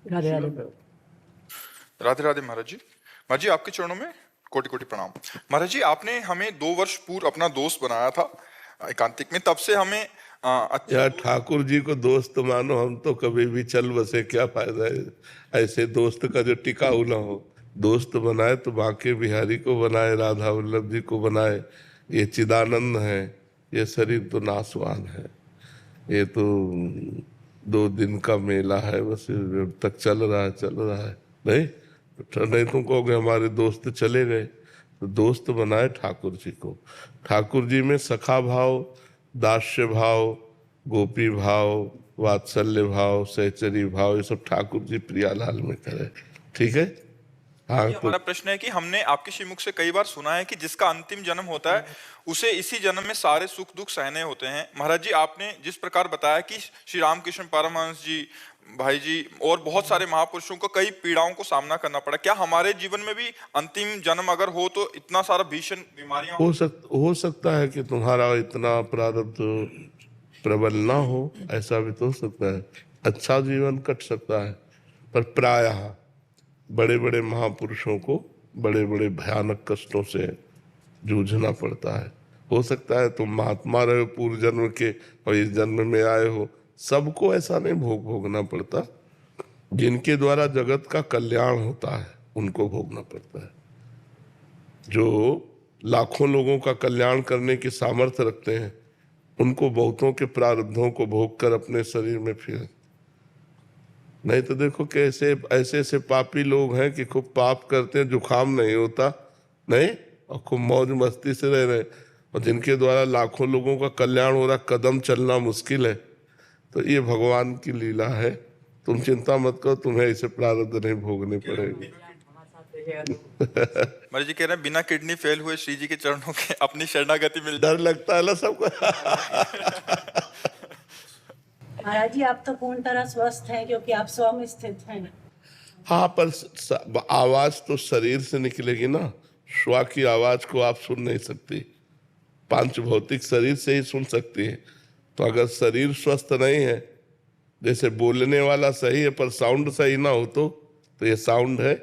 राधे राधे प्रभु। राधे राधे महाराज जी। महाराज जी आपके चरणों में कोटि कोटि प्रणाम। महाराज जी आपने हमें 2 वर्ष पूर्व अपना दोस्त बनाया था एकांतिक में, तब से हमें यार ठाकुर जी को दोस्त मानो, हम तो कभी भी चल बसे, क्या फायदा है ऐसे दोस्त का जो टिकाऊ ना हो। दोस्त बनाए तो बांके बिहारी को बनाए, राधा वल्लभ जी को बनाए। ये चिदानंद है, ये शरीर तो नासवान है, ये तो 2 दिन का मेला है, बस जब तक चल रहा है। नहीं तुम कहोगे हमारे दोस्त चले गए, तो दोस्त बनाए ठाकुर जी को। ठाकुर जी में सखा भाव, दास्य भाव, गोपी भाव, वात्सल्य भाव, सहचरी भाव, ये सब ठाकुर जी प्रियालाल में करे। ठीक है। हाँ, हमारा प्रश्न है कि हमने आपके श्रीमुख से कई बार सुना है कि जिसका अंतिम जन्म होता है उसे इसी जन्म में सारे सुख दुख सहने होते हैं। महाराज जी आपने जिस प्रकार बताया कि श्री रामकृष्ण परमहंस जी, भाई जी और बहुत सारे महापुरुषों को कई पीड़ाओं को सामना करना पड़ा, क्या हमारे जीवन में भी अंतिम जन्म अगर हो तो इतना सारा भीषण बीमारियां हो सकता है कि तुम्हारा इतना प्रारब्ध प्रबल ना हो, ऐसा भी तो हो सकता है। अच्छा जीवन कट सकता है, पर प्रायः बड़े बड़े महापुरुषों को बड़े बड़े भयानक कष्टों से जूझना पड़ता है। हो सकता है तुम महात्मा रहे हो पूर्व जन्म के और इस जन्म में आए हो, सबको ऐसा नहीं भोगना पड़ता। जिनके द्वारा जगत का कल्याण होता है उनको भोगना पड़ता है। जो लाखों लोगों का कल्याण करने की सामर्थ्य रखते हैं उनको बहुतों के प्रारब्धों को भोग कर अपने शरीर में फिर। नहीं तो देखो कैसे ऐसे ऐसे पापी लोग हैं कि खूब पाप करते हैं, जुकाम नहीं होता, नहीं, और खूब मौज मस्ती से रह रहे, और जिनके द्वारा लाखों लोगों का कल्याण हो रहा, कदम चलना मुश्किल है। तो ये भगवान की लीला है, तुम चिंता मत करो, तुम्हें ऐसे प्रारब्ध नहीं भोगने पड़ेंगे। महाराज जी कह रहे हैं बिना किडनी फेल हुए श्री जी के चरणों के अपनी शरणागति मिल। डर लगता है ना सबको। महाराज जी आप तो पूर्ण तरह स्वस्थ हैं क्योंकि आप स्व में स्थित हैं। हाँ, पर आवाज तो शरीर से निकलेगी ना, श्वा की आवाज को आप सुन नहीं सकती, पांच भौतिक शरीर से ही सुन सकती है। तो अगर शरीर स्वस्थ नहीं है, जैसे बोलने वाला सही है पर साउंड सही ना हो तो ये साउंड है,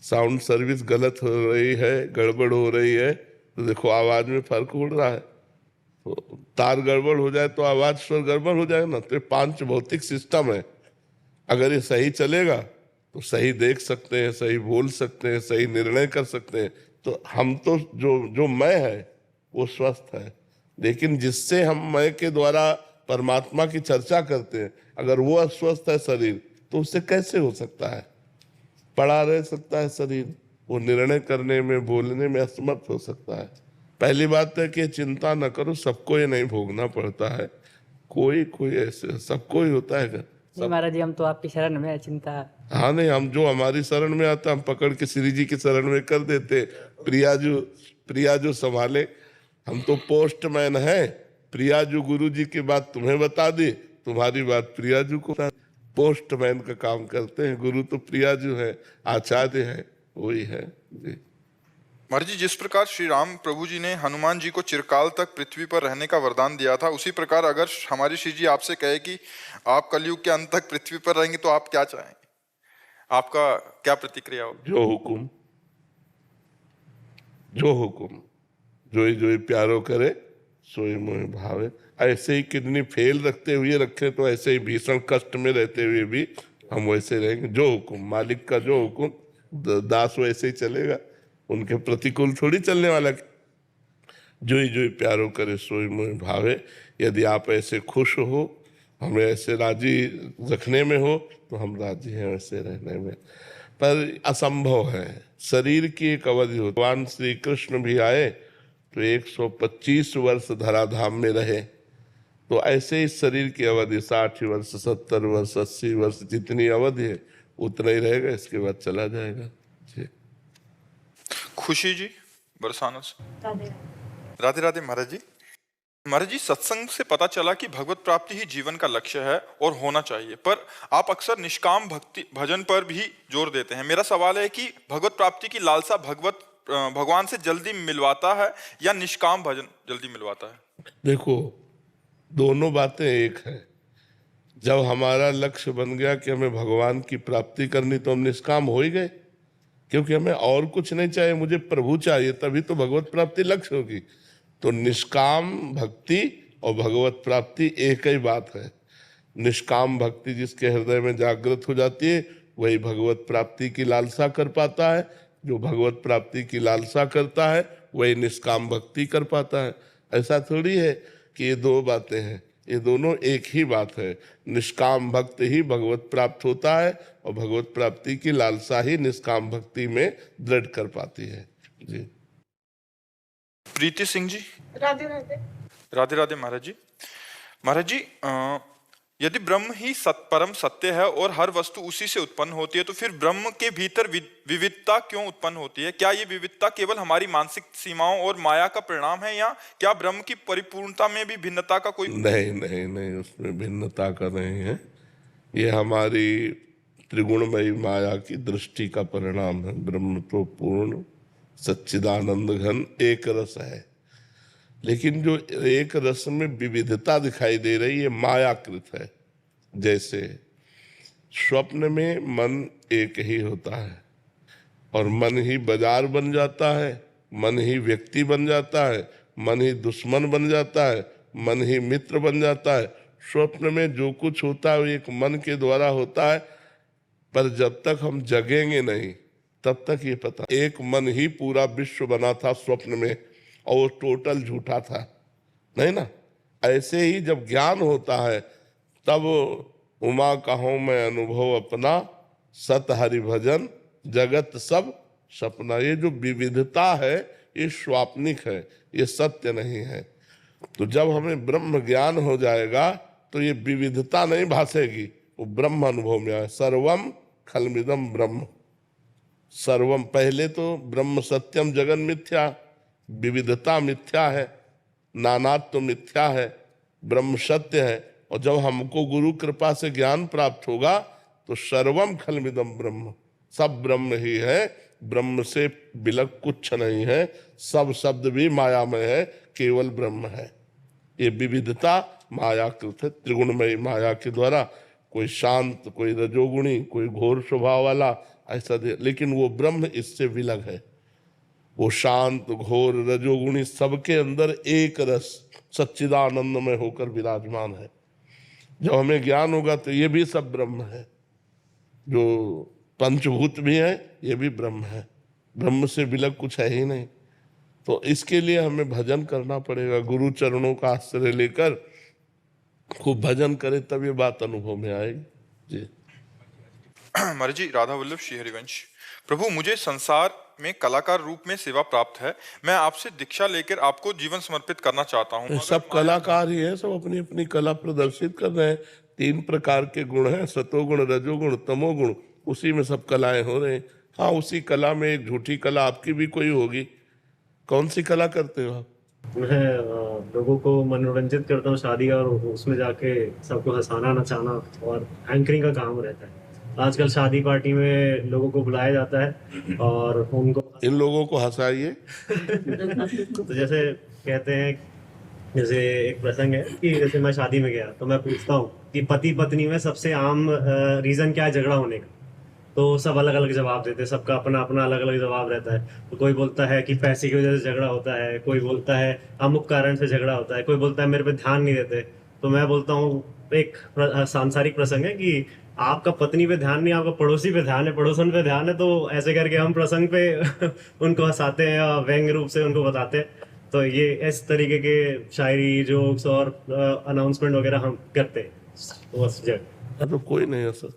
साउंड सर्विस गलत हो रही है, गड़बड़ हो रही है, तो देखो आवाज में फर्क उड़ रहा है। तो तार गड़बड़ हो जाए तो आवाज स्वर गड़बड़ हो जाएगा ना। तो ये 5 भौतिक सिस्टम है, अगर ये सही चलेगा तो सही देख सकते हैं, सही बोल सकते हैं, सही निर्णय कर सकते हैं। तो हम तो जो मैं है वो स्वस्थ है, लेकिन जिससे हम मैं के द्वारा परमात्मा की चर्चा करते हैं, अगर वो अस्वस्थ है शरीर, तो उससे कैसे हो सकता है? पड़ा रह सकता है शरीर, वो निर्णय करने में, बोलने में असमर्थ हो सकता है। पहली बात है कि चिंता न करो, सबको ये नहीं भोगना पड़ता है, कोई ऐसे सबको ही होता है। महाराज जी हम तो आपकी शरण में है, चिंता। हाँ नहीं, हम जो हमारी शरण में आता हम पकड़ के श्री जी की शरण में कर देते, प्रियाजू संभाले। हम तो पोस्टमैन हैं, प्रियाजू गुरु जी की बात तुम्हें बता दी, तुम्हारी बात प्रियाजू को बता। पोस्टमैन का काम करते हैं, गुरु तो प्रियाजू है, आचार्य है, वही है जी। महाराज जी जिस प्रकार श्री राम प्रभु जी ने हनुमान जी को चिरकाल तक पृथ्वी पर रहने का वरदान दिया था, उसी प्रकार अगर हमारी श्री जी आपसे कहे कि आप कलयुग के अंत तक पृथ्वी पर रहेंगे तो आप क्या चाहेंगे? आपका क्या प्रतिक्रिया होगी? जो हुकुम, जो ही प्यारो करे सोई मोहि भावे। ऐसे ही किडनी फेल रखते हुए रखे तो ऐसे ही भीषण कष्ट में रहते हुए भी हम वैसे रहेंगे। जो हुकुम, मालिक का जो हुकुम, दास वैसे ही चलेगा, उनके प्रतिकूल थोड़ी चलने वाला। जो ही प्यारो करे सोई मोहि भावे। यदि आप ऐसे खुश हो, हमें ऐसे राजी रखने में हो, तो हम राजी हैं वैसे रहने में। पर असंभव है, शरीर की एक अवधि हो। भगवान श्री कृष्ण भी आए तो 125 वर्ष धराधाम में रहे, तो ऐसे ही शरीर की अवधि 60 वर्ष, 70 वर्ष, 80 वर्ष, जितनी अवधि है उतना ही रहेगा, इसके बाद चला जाएगा जी। खुशी जी बरसाना से। राधे राधे महाराज जी। महाराज जी सत्संग से पता चला कि भगवत प्राप्ति ही जीवन का लक्ष्य है और होना चाहिए, पर आप अक्सर निष्काम भक्ति भजन पर भी जोर देते हैं। मेरा सवाल है कि भगवत प्राप्ति की लालसा भगवान से जल्दी मिलवाता है या निष्काम भजन जल्दी मिलवाता है? देखो दोनों बातें एक है। जब हमारा लक्ष्य बन गया कि हमें भगवान की प्राप्ति करनी, तो हम निष्काम हो ही गए, क्योंकि हमें और कुछ नहीं चाहिए, मुझे प्रभु चाहिए, तभी तो भगवत प्राप्ति लक्ष्य होगी। तो निष्काम भक्ति और भगवत प्राप्ति एक ही बात है। निष्काम भक्ति जिसके हृदय में जागृत हो जाती है, वही भगवत प्राप्ति की लालसा कर पाता है। जो भगवत प्राप्ति की लालसा करता है, वही निष्काम भक्ति कर पाता है। ऐसा थोड़ी है कि ये दो बातें हैं, ये दोनों एक ही बात है। निष्काम भक्त ही भगवत प्राप्त होता है, और भगवत प्राप्ति की लालसा ही निष्काम भक्ति में दृढ़ कर पाती है। जी। प्रीति सिंह जी। राधे राधे। राधे राधे महाराज जी। महाराज जी, यदि ब्रह्म ही परम सत्य है और हर वस्तु उसी से उत्पन्न होती है, तो फिर ब्रह्म के भीतर विविधता क्यों उत्पन्न होती है? क्या ये विविधता केवल हमारी मानसिक सीमाओं और माया का परिणाम है, या क्या ब्रह्म की परिपूर्णता में भी भिन्नता का कोई? नहीं नहीं नहीं, उसमें भिन्नता का नहीं है। ये हमारी त्रिगुणमयी माया की दृष्टि का परिणाम है। ब्रह्म तो पूर्ण सच्चिदानंद घन एक रस है, लेकिन जो एक रस में विविधता दिखाई दे रही है, मायाकृत है। जैसे स्वप्न में मन एक ही होता है, और मन ही बाजार बन जाता है, मन ही व्यक्ति बन जाता है, मन ही दुश्मन बन जाता है, मन ही मित्र बन जाता है। स्वप्न में जो कुछ होता है वो एक मन के द्वारा होता है, पर जब तक हम जगेंगे नहीं तब तक ये पता, एक मन ही पूरा विश्व बना था स्वप्न में, और वो टोटल झूठा था, नहीं ना। ऐसे ही जब ज्ञान होता है, तब उमा कहूँ मैं अनुभव अपना, सत हरि भजन जगत सब सपना। ये जो विविधता है ये स्वाप्निक है, ये सत्य नहीं है। तो जब हमें ब्रह्म ज्ञान हो जाएगा तो ये विविधता नहीं भासेगी, वो ब्रह्म अनुभव में आए। सर्वम खलमिदम ब्रह्म, सर्वम, पहले तो ब्रह्म सत्यम जगन मिथ्या, विविधता मिथ्या है, नानात्व तो मिथ्या है, ब्रह्म सत्य है। और जब हमको गुरु कृपा से ज्ञान प्राप्त होगा तो सर्वम खलमिदम ब्रह्म, सब ब्रह्म ही है, ब्रह्म से बिलक कुछ नहीं है, सब शब्द भी मायामय है, केवल ब्रह्म है। ये विविधता मायाकृत है, त्रिगुणमयी माया के द्वारा। कोई शांत, कोई रजोगुणी, कोई घोर स्वभाव वाला, ऐसा लेकिन वो ब्रह्म इससे विलग है। वो शांत, घोर, रजोगुणी सबके अंदर एक रस सच्चिदानंद में होकर विराजमान है। जब हमें ज्ञान होगा तो ये भी सब ब्रह्म है, जो पंचभूत भी है ये भी ब्रह्म है, ब्रह्म से विलग कुछ है ही नहीं। तो इसके लिए हमें भजन करना पड़ेगा, गुरु चरणों का आश्रय लेकर खूब भजन करे, तब ये बात अनुभव में आएगी। जी। महाराज जी, राधा वल्लभ श्री हरिवंश। प्रभु, मुझे संसार में कलाकार रूप में सेवा प्राप्त है, मैं आपसे दीक्षा लेकर आपको जीवन समर्पित करना चाहता हूँ। सब कलाकार ही है, सब अपनी अपनी कला प्रदर्शित कर रहे हैं। 3 प्रकार के गुण हैं, सतोगुण, रजोगुण, तमोगुण, उसी में सब कलाएं हो रहे हैं। हाँ, उसी कला में एक झूठी कला आपकी भी कोई होगी। कौन सी कला करते हो आप? मैं लोगों को मनोरंजित करता हूँ शादी, और उसमें जाके सबको हंसाना, नचाना और एंकरिंग का काम रहता है। आजकल शादी पार्टी में लोगों को बुलाया जाता है और उनको, इन लोगों को हंसाइए। तो जैसे कहते हैं, जैसे एक प्रसंग है कि जैसे मैं शादी में गया तो मैं पूछता हूँ कि पति पत्नी में सबसे आम रीजन क्या है झगड़ा होने का, तो सब अलग अलग जवाब देते हैं, सबका अपना अपना अलग अलग जवाब रहता है। तो कोई बोलता है कि पैसे की वजह से झगड़ा होता है, कोई बोलता है अमुक कारण से झगड़ा होता है, कोई बोलता है मेरे पे ध्यान नहीं देते। तो मैं बोलता हूँ, एक सांसारिक प्रसंग है कि आपका पत्नी पे ध्यान नहीं, आपका पड़ोसी पे ध्यान है, पड़ोसन पे ध्यान है। तो ऐसे करके हम प्रसंग पे उनको हंसाते हैं या व्यंग्य रूप से उनको बताते हैं। तो ये इस तरीके के शायरी, जोक्स और अनाउंसमेंट वगैरह हम करते हैं। तो बस जगह तो कोई नहीं हंसा।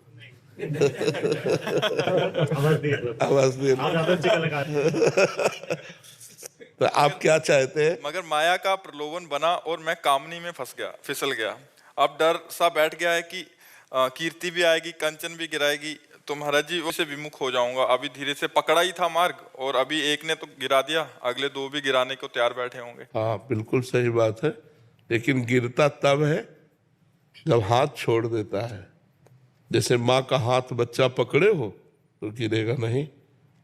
आवाज दिए आप ज्यादा अच्छे कलाकार हैं। तो आप क्या चाहते हैं? मगर माया का प्रलोभन बना और मैं कामनी में फिसल गया। अब डर सा बैठ गया है कि कीर्ति भी आएगी, कंचन भी गिराएगी, तो महाराज जी उससे विमुख हो जाऊंगा। अभी धीरे से पकड़ा ही था मार्ग, और अभी एक ने तो गिरा दिया, अगले 2 भी गिराने को तैयार बैठे होंगे। हाँ, बिल्कुल सही बात है, लेकिन गिरता तब है जब हाथ छोड़ देता है। जैसे माँ का हाथ बच्चा पकड़े हो तो गिरेगा नहीं,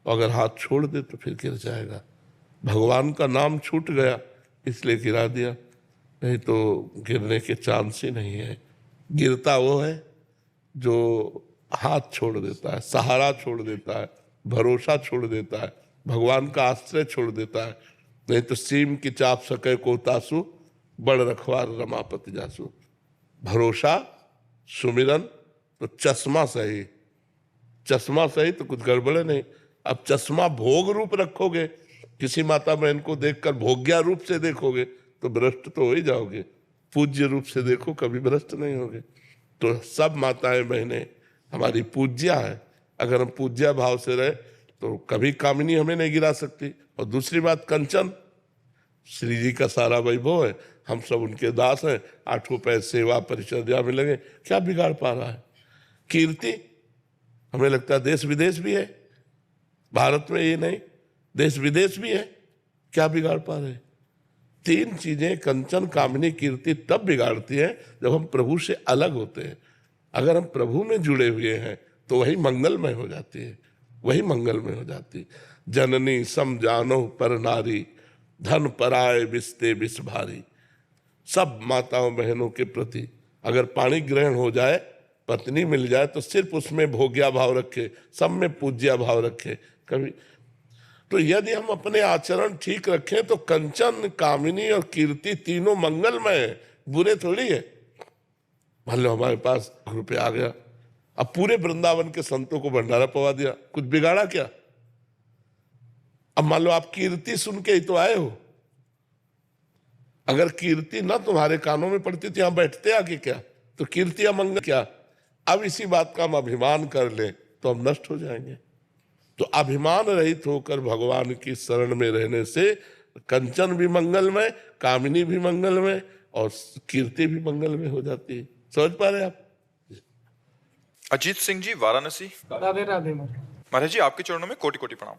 अगर हाथ छोड़ दे तो फिर गिर जाएगा। भगवान का नाम छूट गया इसलिए गिरा दिया, नहीं तो गिरने के चांस ही नहीं है। गिरता वो है जो हाथ छोड़ देता है, सहारा छोड़ देता है, भरोसा छोड़ देता है, भगवान का आश्रय छोड़ देता है। नहीं तो सीम की चाप सके को तासु, बड़ रखवार रमापति जासु। भरोसा, सुमिरन, तो चश्मा सही, चश्मा सही तो कुछ गड़बड़े नहीं। अब चश्मा भोग रूप रखोगे, किसी माता बहन को देखकर भोग्या रूप से देखोगे तो भ्रष्ट तो हो ही जाओगे। पूज्य रूप से देखो, कभी भ्रष्ट नहीं होगे। तो सब माताएं बहनें हमारी पूज्या है। अगर हम पूज्या भाव से रहे तो कभी कामिनी हमें नहीं गिरा सकती। और दूसरी बात, कंचन श्री जी का सारा वैभव है, हम सब उनके दास हैं, आठों पैर सेवा परिचर्या में लगे, क्या बिगाड़ पा रहा है? कीर्ति, हमें लगता है देश विदेश भी है, भारत में ये नहीं, देश विदेश भी है, क्या बिगाड़ पा रहे? तीन चीजें कंचन कामिनी कीर्ति तब बिगाड़ती है जब हम प्रभु से अलग होते हैं। अगर हम प्रभु में जुड़े हुए हैं तो वही मंगलमय हो जाती है, वही मंगलमय हो जाती है। जननी सम जानो पर नारी, धन पराय बिस्ते बिस भारी। सब माताओं बहनों के प्रति अगर पाणी ग्रहण हो जाए, पत्नी मिल जाए, तो सिर्फ उसमें भोग्या भाव रखे, सब में पूज्या भाव रखे। कभी तो यदि हम अपने आचरण ठीक रखें तो कंचन कामिनी और कीर्ति तीनों मंगलमय है, बुरे थोड़ी है। मान लो हमारे पास रुपया आ गया, अब पूरे वृंदावन के संतों को भंडारा पवा दिया, कुछ बिगाड़ा क्या? अब मान लो आप कीर्ति सुन के ही तो आए हो, अगर कीर्ति ना तुम्हारे कानों में पड़ती तो यहां बैठते आके क्या? तो कीर्ति अमंगल क्या? अब इसी बात का हम अभिमान कर ले तो हम नष्ट हो जाएंगे। तो अभिमान रहित होकर भगवान की शरण में रहने से कंचन भी मंगलमय, कामिनी भी मंगलमय और कीर्ति भी मंगलमय हो जाती है। समझ पा रहे आप? अजीत सिंह जी, वाराणसी। राधे राधे महाराज जी, आपके चरणों में कोटि कोटि प्रणाम।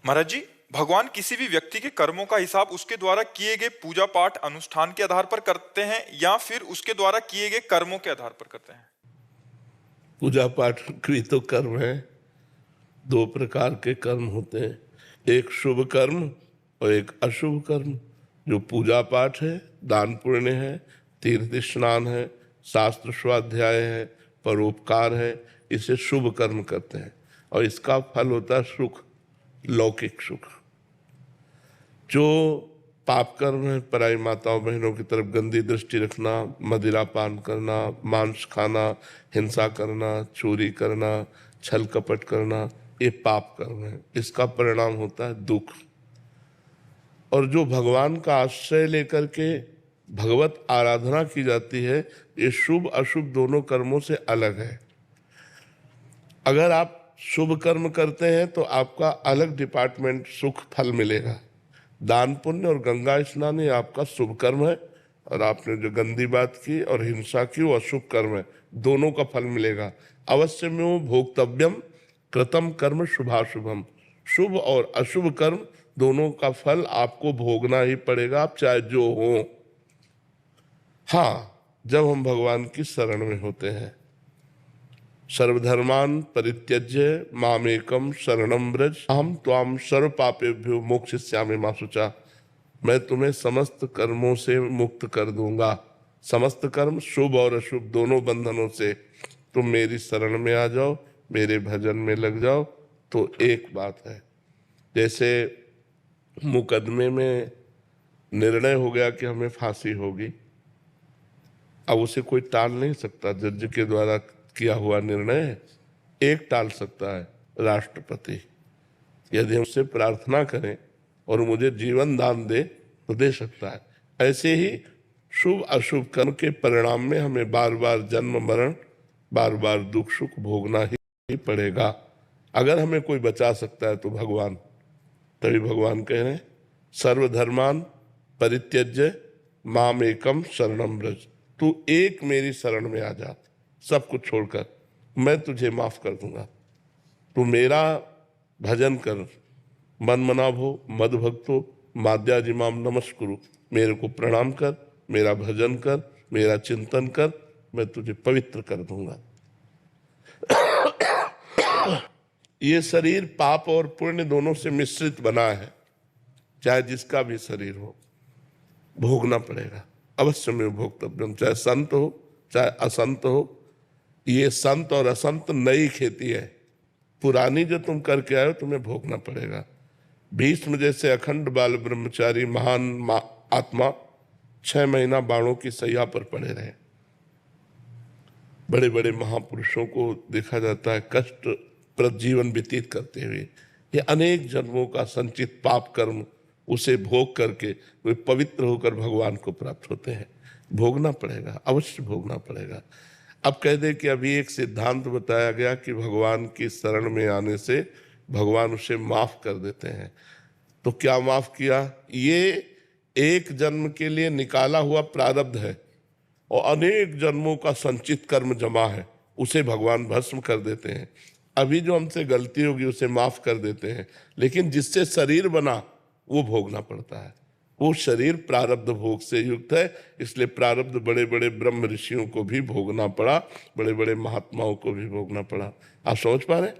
महाराज जी, भगवान किसी भी व्यक्ति के कर्मों का हिसाब उसके द्वारा किए गए पूजा पाठ अनुष्ठान के आधार पर करते हैं या फिर उसके द्वारा किए गए कर्मों के आधार पर करते हैं? पूजा पाठ भी तो कर्म है। दो प्रकार के कर्म होते हैं, एक शुभ कर्म और एक अशुभ कर्म। जो पूजा पाठ है, दान पुण्य है, तीर्थ स्नान है, शास्त्र स्वाध्याय है, परोपकार है, इसे शुभ कर्म करते हैं और इसका फल होता है सुख, लौकिक सुख। जो पाप कर्म है, पराई माताओं बहनों की तरफ गंदी दृष्टि रखना, मदिरा पान करना, मांस खाना, हिंसा करना, चोरी करना, छल कपट करना, ये पाप कर्म है। इसका परिणाम होता है दुख। और जो भगवान का आश्रय लेकर के भगवत आराधना की जाती है, ये शुभ अशुभ दोनों कर्मों से अलग है। अगर आप शुभ कर्म करते हैं तो आपका अलग डिपार्टमेंट सुख फल मिलेगा। दान पुण्य और गंगा स्नान ये आपका शुभ कर्म है, और आपने जो गंदी बात की और हिंसा की वो अशुभ कर्म है। दोनों का फल मिलेगा। अवश्य में वो भोक्तव्यम कृतम कर्म शुभाशुभम। शुभ और अशुभ कर्म दोनों का फल आपको भोगना ही पड़ेगा, आप चाहे जो हो। हाँ, जब हम भगवान की शरण में होते हैं। सर्वधर्मान परित्यज्य मामेकम शरणम व्रज अहम त्वाम सर्व पापेभ्यो मोक्षयिष्यामि मा शुचा। मैं तुम्हें समस्त कर्मों से मुक्त कर दूंगा, समस्त कर्म शुभ और अशुभ दोनों बंधनों से। तुम मेरी शरण में आ जाओ, मेरे भजन में लग जाओ। तो एक बात है, जैसे मुकदमे में निर्णय हो गया कि हमें फांसी होगी, अब उसे कोई टाल नहीं सकता। जज के द्वारा किया हुआ निर्णय एक टाल सकता है, राष्ट्रपति। यदि हम उससे प्रार्थना करें और मुझे जीवन दान दे तो दे सकता है। ऐसे ही शुभ अशुभ कर्म के परिणाम में हमें बार बार जन्म मरण, बार बार दुख सुख भोगना ही पड़ेगा। अगर हमें कोई बचा सकता है तो भगवान। तभी भगवान कह रहे हैं सर्वधर्मान परित्यज्य माम एकम शरणम व्रज। तू एक मेरी शरण में आ जा, सब कुछ छोड़कर, मैं तुझे माफ कर दूंगा। तू मेरा भजन कर, मन मनाभो मद भक्तो माद्याजिमाम नमस्कुरु। मेरे को प्रणाम कर, मेरा भजन कर, मेरा चिंतन कर, मैं तुझे पवित्र कर दूंगा। ये शरीर पाप और पुण्य दोनों से मिश्रित बना है, चाहे जिसका भी शरीर हो, भोगना पड़ेगा। अवश्य में भोक्तव्यम। चाहे संत हो, चाहे असंत हो। ये संत और असंत नई खेती है, पुरानी जो तुम करके आए हो तुम्हें भोगना पड़ेगा। भीष्म जैसे अखंड बाल ब्रह्मचारी महान आत्मा 6 महीना बाणों की सैया पर पड़े रहे। बड़े बड़े महापुरुषों को देखा जाता है कष्ट प्रद जीवन व्यतीत करते हुए, ये अनेक जन्मों का संचित पाप कर्म उसे भोग करके वे पवित्र होकर भगवान को प्राप्त होते हैं। भोगना पड़ेगा, अवश्य भोगना पड़ेगा। अब कह दे कि अभी एक सिद्धांत बताया गया कि भगवान की शरण में आने से भगवान उसे माफ कर देते हैं। तो क्या माफ किया? ये एक जन्म के लिए निकाला हुआ प्रारब्ध है और अनेक जन्मों का संचित कर्म जमा है, उसे भगवान भस्म कर देते हैं। अभी जो हमसे गलती होगी उसे माफ कर देते हैं, लेकिन जिससे शरीर बना वो भोगना पड़ता है। वो शरीर प्रारब्ध भोग से युक्त है, इसलिए प्रारब्ध बड़े बड़े ब्रह्म ऋषियों को भी भोगना पड़ा, बड़े बड़े महात्माओं को भी भोगना पड़ा। आप समझ पा रहे हैं?